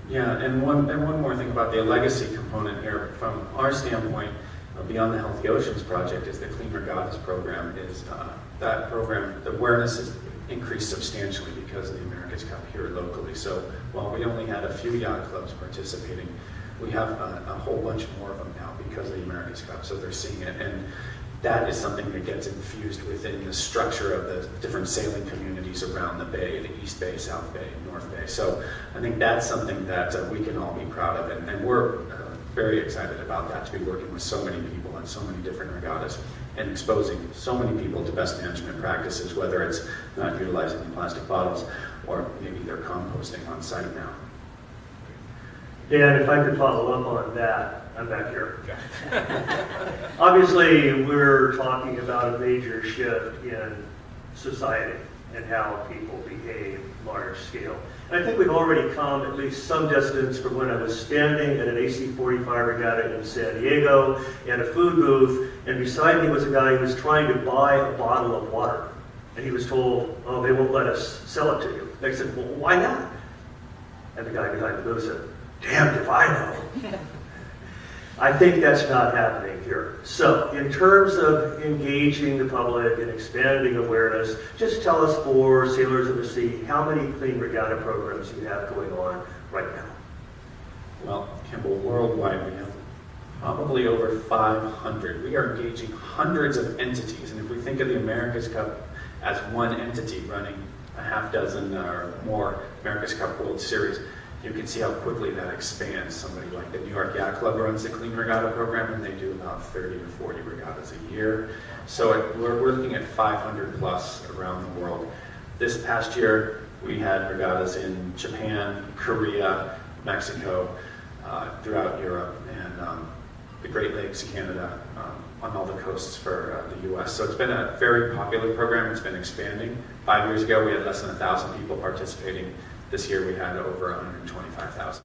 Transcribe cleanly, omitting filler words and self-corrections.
Yeah, and one more thing about the legacy component here, from our standpoint, beyond the Healthy Oceans Project, is the Clean Regattas program. That program, the awareness has increased substantially because of the America's Cup here locally. So while we only had a few yacht clubs participating, we have a whole bunch more of them now because of the America's Cup. So they're seeing it, and that is something that gets infused within the structure of the different sailing communities around the bay, the East Bay, South Bay, North Bay. So I think that's something that we can all be proud of, and we're very excited about that, to be working with so many people and so many different regattas and exposing so many people to best management practices, whether it's not utilizing the plastic bottles or maybe they're composting on site now. Dan, if I could follow up on that, I'm back here. Obviously, we're talking about a major shift in society and how people behave large scale. And I think we've already come at least some distance from when I was standing at an AC-45 regatta in San Diego in a food booth, and beside me was a guy who was trying to buy a bottle of water. And he was told, oh, they won't let us sell it to you. And I said, well, why not? And the guy behind the booth said, damned if I know. I think that's not happening here. So, in terms of engaging the public and expanding awareness, just tell us, for Sailors of the Sea, how many clean regatta programs you have going on right now? Well, Kimball, worldwide we have probably over 500. We are engaging hundreds of entities, and if we think of the America's Cup as one entity running a half dozen or more America's Cup World Series, you can see how quickly that expands. Somebody like the New York Yacht Club runs the Clean Regatta program, and they do about 30 to 40 regattas a year. So we're looking at 500 plus around the world. This past year, we had regattas in Japan, Korea, Mexico, throughout Europe, and the Great Lakes, Canada, on all the coasts for the U.S. So it's been a very popular program. It's been expanding. 5 years ago, we had less than 1,000 people participating. This year we had over 125,000.